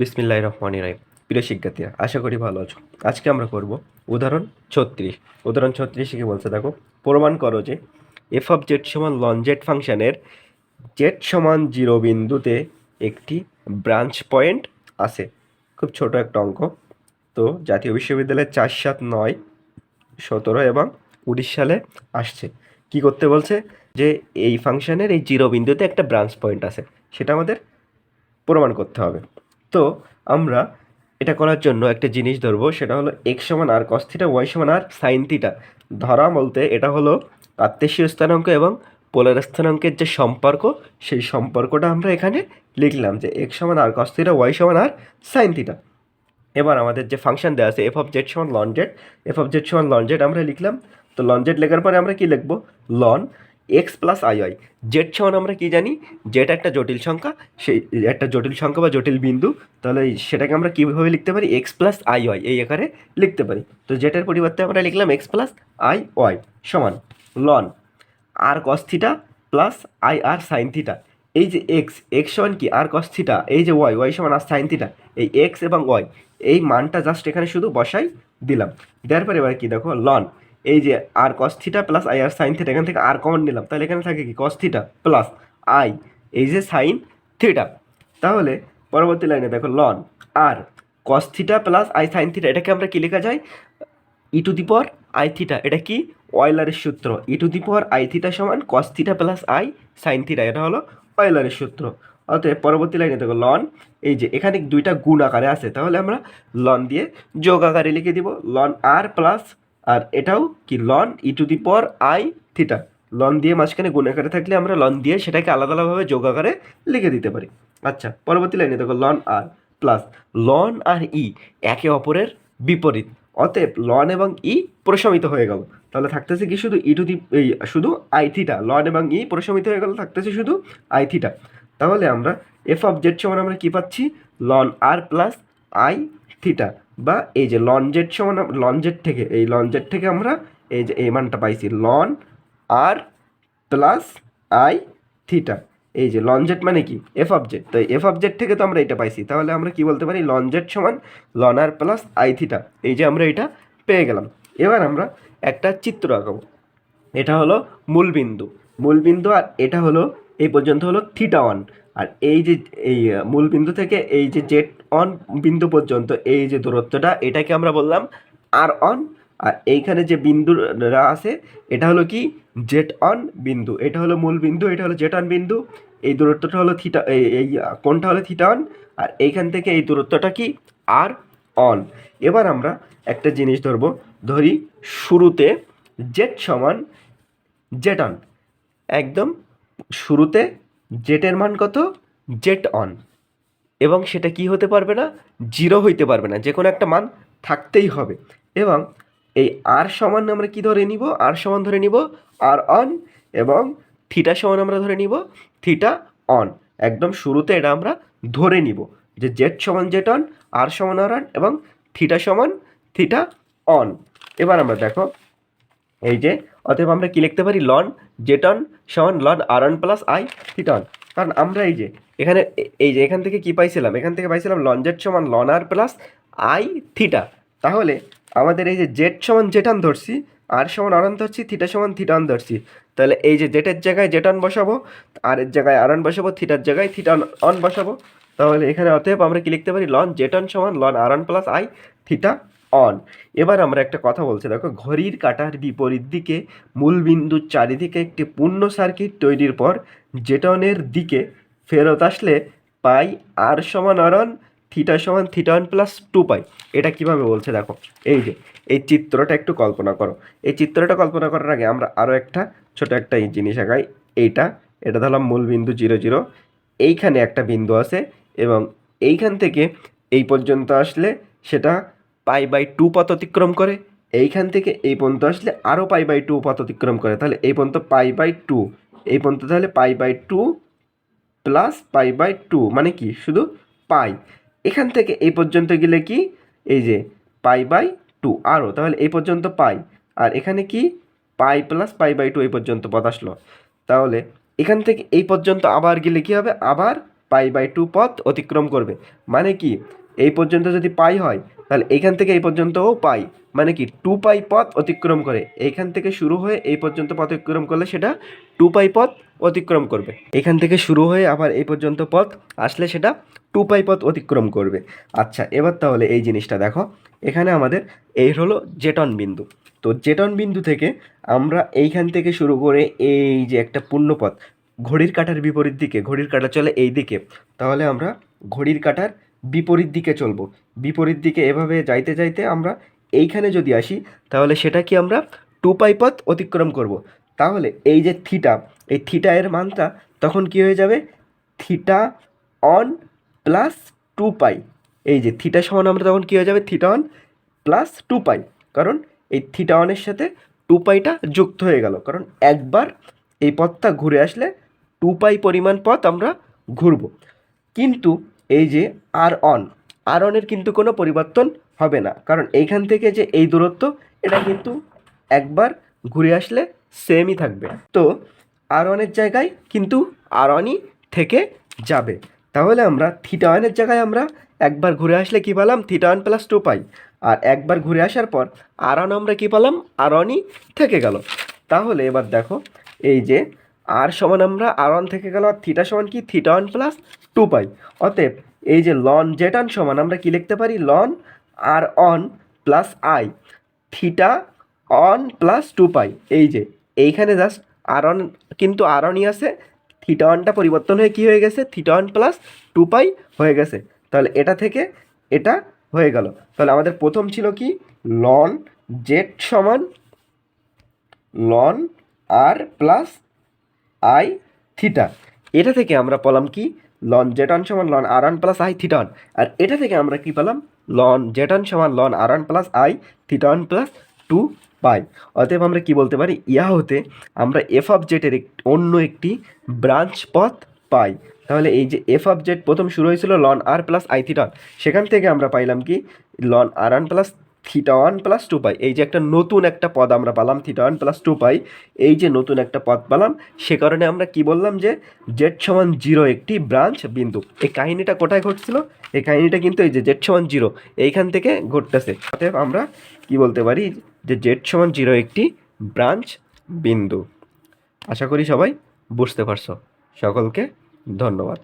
বিসমিল্লাহির রহমানির রহিম। প্রিয় শিক্ষার্থীরা, আশা করি ভালো আছো। আজকে আমরা করব উদাহরণ 36। উদাহরণ 36 কি বলছে দেখো, প্রমাণ করো যে এফ অফ জেড সমান লন জেড ফাংশনের জেড সমান 0 বিন্দুতে একটি ব্রাঞ্চ পয়েন্ট আছে। খুব ছোট একটা অঙ্ক। তো জাতীয় বিশ্ববিদ্যালয়ের 4, 7, 9, 17 এবং 19 সালে আসছে। কি করতে বলছে যে এই ফাংশনের এই 0 বিন্দুতে একটা ব্রাঞ্চ পয়েন্ট আছে, সেটা আমাদের প্রমাণ করতে হবে। তো আমরা এটা করার জন্য একটা জিনিস ধরবো, সেটা হলো এক্স সমান আর কস থিটা, ওয়াই সমান আর সাইন থিটা। ধরা বলতে এটা হলো কার্তেশীয় স্থানাঙ্ক এবং পোলার স্থানাঙ্কের যে সম্পর্ক, সেই সম্পর্কটা আমরা এখানে লিখলাম যে এক্স সমান আর কস থিটা, ওয়াই সমান আর সাইন থিটা। এবার আমাদের যে ফাংশন দেওয়া আছে এফ অফ জেড সমান ln Z, F of Z সমান লন জেড আমরা লিখলাম। তো লন জেড লেখার পরে আমরা কি লিখবো? Ln X plus I Y. Z সমান আমরা কি জানি? জেড একটা জটিল সংখ্যা, সেই একটা জটিল সংখ্যা বা জটিল বিন্দু। তাহলে সেটাকে আমরা কীভাবে লিখতে পারি? এক্স প্লাস আই ওয়াই এই আকারে লিখতে পারি। তো জেডের পরিবর্তে আমরা লিখলাম এক্স প্লাস আই ওয়াই সমান ln R cos theta plus I R sign theta. এই যে এক্স, এক্স সমান কি আর কস থিটা, এই যে ওয়াই, ওয়াই সমান আর সাইন থিটা। এই এক্স এবং ওয়াই এই মানটা জাস্ট এখানে শুধু বসাই দিলাম। দেওয়ার পরে এবার কি দেখো, লন এই যে R cos theta plus I R sign theta, এখান থেকে আর কমন নিলাম, তাহলে এখানে থাকে কি কস থিটা প্লাস আই এই যে সাইন থিটা। তাহলে পরবর্তী লাইনে দেখো ln R cos theta plus I sin theta, এটাকে আমরা কি লেখা যায়? E to the power I theta. এটা কি? অয়লারের সূত্র। E to the power I theta সমান cos theta plus I sin theta, এটা হলো অয়লারের সূত্র। অতএব পরবর্তী লাইনে দেখো লন এই যে এখানে দুইটা গুণ আকারে আছে, তাহলে আমরা লন দিয়ে যোগ আকারে লিখে দিব লন আর প্লাস, আর এটাও কি ln E to the power I theta. Ln দিয়ে মাঝখানে গুণ আকারে থাকলে আমরা লন দিয়ে সেটাকে আলাদা আলাদাভাবে যোগ আকারে লিখে দিতে পারি। আচ্ছা, পরবর্তী লাইনে দেখো লন আর প্লাস লন আর ই একে অপরের বিপরীত, অতএব লন এবং ই প্রশমিত হয়ে গেল। তাহলে থাকতেছে কি শুধু ই টু দি এই শুধু আই থিটা। লন এবং ই প্রশমিত হয়ে গেল, থাকতেছে শুধু আই থিটা। তাহলে আমরা এফ অফ জেড সমান আমরা কি পাচ্ছি? Ln R plus I theta, বা এই যে লন জেড সমান লন জেড থেকে, এই লন জেড থেকে আমরা এই যে এই মানটা পাইছি ln R plus I theta. এই যে লন জেড মানে কি? F of Z. তো এফ অফ জেড থেকে তো আমরা এটা পাইছি, তাহলে আমরা কি বলতে পারি? লন জেড সমান ln R plus I theta. এই যে আমরা এটা পেয়ে গেলাম। এবার আমরা একটা চিত্র আঁকাবো। এটা হলো মূলবিন্দু, মূলবিন্দু, আর এটা হলো এই পর্যন্ত হলো থিটা ওয়ান। আর এই যে এই মূলবিন্দু থেকে এই যে জেড অন বিন্দু পর্যন্ত এই যে দূরত্বটা, এটাকে আমরা বললাম আর অন। আর এইখানে যে বিন্দুরা আছে এটা হলো কি? জেড অন বিন্দু। এটা হলো মূল বিন্দু, এটা হলো জেড অন বিন্দু। এই দূরত্বটা হলো থিটা, এই কোণটা হলো থিটা অন। আর এইখান থেকে এই দূরত্বটা কি? আর অন। এবার আমরা একটা জিনিস ধরবো, ধরি শুরুতে জেড সমান জেড অন। একদম শুরুতে জেটের মান কত? Z on. এবং সেটা কি হতে পারবে না? জিরো হইতে পারবে না, যে কোনো একটা মান থাকতেই হবে। এবং এই আর সমান আমরা কি ধরে নিব? আর সমান ধরে নিব আর অন, এবং থিটা সমান আমরা ধরে নিব থিটা অন। একদম শুরুতে এটা আমরা ধরে নিব যে জেড সমান জেড অন, আর সমান আর অন, এবং থিটা সমান থিটা অন। এবার আমরা দেখো এই যে, অতএব আমরা কি লিখতে পারি? লন জেড অন সমান ln R on plus I theta n. কারণ আমরা এই যে এখানে এই যে এখান থেকে কি পাইছিলাম? এখান থেকে পাইছিলাম লন জেড সমান ln R plus I theta. তাহলে আমাদের এই যে জেড সমান জেড অন ধরছি, আর সমান আর অন ধরছি, থিটা সমান থিটা অন ধরছি। তাহলে এই যে জেটের জায়গায় জেড অন বসাবো, আর এর জায়গায় আর অন বসাবো, থিটার জায়গায় থিটা অন বসাবো। তাহলে এখানে অতএব আমরা কি লিখতে পারি? লন জেড অন সমান ln R on plus I theta n. এবার আমরা একটা কথা বলছি দেখো, ঘড়ির কাঁটার বিপরীত দিকে মূলবিন্দুর চারিদিকে একটি পূর্ণ সার্কিট তৈরির পর জেটনের দিকে ফেরত আসলে পাই আর সমান আর অন, থিটা সমান থিটা অন প্লাস 2 পাই। এটা কিভাবে বলছে দেখো, এই যে এই চিত্রটা একটু কল্পনা করো। এই চিত্রটা কল্পনা করার আগে আমরা আরও একটা ছোট একটা জিনিস আঁকাই। এটা ধরলাম মূলবিন্দু 0, 0। এইখানে একটা বিন্দু আছে, এবং এইখান থেকে এই পর্যন্ত আসলে সেটা পাই/2 পথ অতিক্রম করে। এইখান থেকে এই পর্যন্ত আসলে আরও পাই/2 পথ অতিক্রম করে। তাহলে এই পর্যন্ত পাই/2, এই পর্যন্ত তাহলে পাই/2 প্লাস পাই/2 মানে কি? শুধু পাই। এখান থেকে এই পর্যন্ত গেলে কি? এই যে পাই/2 আরও, তাহলে এই পর্যন্ত পাই। আর এখানে কি? পাই প্লাস পাই/2 এই পর্যন্ত পথ আসলো। তাহলে এখান থেকে এই পর্যন্ত আবার গেলে কি হবে? আবার π/2 পথ অতিক্রম করবে। মানে কি, এই পর্যন্ত যদি পাই হয় তাহলে এইখান থেকে এই পর্যন্তও পাই, মানে কি 2π পথ অতিক্রম করে। এইখান থেকে শুরু হয়ে এই পর্যন্ত পথ অতিক্রম করলে সেটা 2π পথ অতিক্রম করবে। এখান থেকে শুরু হয়ে আবার এই পর্যন্ত পথ আসলে সেটা 2π পথ অতিক্রম করবে। আচ্ছা, এবার তাহলে এই জিনিসটা দেখো, এখানে আমাদের এই হলো জেটন বিন্দু। তো জেটন বিন্দু থেকে আমরা এইখান থেকে শুরু করে এই যে একটা পূর্ণপথ, ঘড়ির কাঁটার বিপরীত দিকে, ঘড়ির কাঁটা চলে এই দিকে, তাহলে আমরা ঘড়ির কাঁটার বিপরীত দিকে চলবো। বিপরীত দিকে এভাবে যাইতে যাইতে আমরা এইখানে যদি আসি তাহলে সেটা কি আমরা 2π পথ অতিক্রম করব। তাহলে এই যে থিটা, এই থিটা এর মানটা তখন কি হয়ে যাবে, থিটা অন প্লাস 2π। এই যে থিটা সমান আমরা তখন কী হয়ে যাবে, থিটা অন প্লাস 2π, কারণ এই থিটা অনের সাথে 2πটা যুক্ত হয়ে গেল, কারণ একবার এই পথটা ঘুরে আসলে 2π পরিমাণ পথ আমরা ঘুরব। কিন্তু এই যে আর অনের কিন্তু কোনো পরিবর্তন হবে না, কারণ এইখান থেকে যে এই দূরত্ব এটা কিন্তু একবার ঘুরে আসলে সেমই থাকবে। তো আর অনের জায়গায় কিন্তু আর অনই থেকে যাবে। তাহলে আমরা থিটা ওয়ানের জায়গায় আমরা একবার ঘুরে আসলে কী পেলাম, থিটা ওয়ান প্লাস 2π, আর একবার ঘুরে আসার পর আর অন আমরা কী পেলাম, আর অনই থেকে গেল। তাহলে এবার দেখো, এই যে আর সমান আমরা আর অন থেকে গেল, আর থিটা সমান কি, থিটা ওয়ান প্লাস 2π। অতএব এই যে লন জেটন সমান আমরা কি লিখতে পারি, ln R on plus I theta on plus 2π। এই যে এইখানে জাস্ট আর অন, কিন্তু আর অনই আছে, থিটা ওয়ানটা পরিবর্তন হয়ে কী হয়ে গেছে, থিটা ওয়ান প্লাস 2π হয়ে গেছে। তাহলে এটা থেকে এটা হয়ে গেল। তাহলে আমাদের প্রথম ছিল কি, লন জেড সমান ln R plus I theta. এটা থেকে আমরা পেলাম কি, লন জেড ওয়ান সমান ln R one plus I theta one. আর এটা থেকে আমরা কি পেলাম, লন জেড ওয়ান সমান ln R one plus I theta one plus 2π। অতএব আমরা কি বলতে পারি, ইয়া হতে আমরা এফ অফ জেটের অন্য একটি ব্রাঞ্চ পথ পাই। তাহলে এই যে এফ অফ জেড প্রথম শুরু হয়েছিল ln R plus I theta one, সেখান থেকে আমরা পাইলাম কি, ln R one plus theta one plus 2π। এই যে একটা নতুন একটা পদ আমরা পেলাম, থিটা ওয়ান প্লাস 2π, এই যে নতুন একটা পদ পেলাম, সে কারণে আমরা কি বললাম যে জেড সমান 0 একটি ব্রাঞ্চ বিন্দু। এই কাহিনীটা কোথায় ঘটছিল, এই কাহিনীটা কিন্তু এই যে জেড সমান 0 এইখান থেকে ঘটতেছে। অতএব আমরা কি বলতে পারি যে জেড সমান 0 একটি ব্রাঞ্চ বিন্দু। আশা করি সবাই বুঝতে পারছো। সকলকে ধন্যবাদ।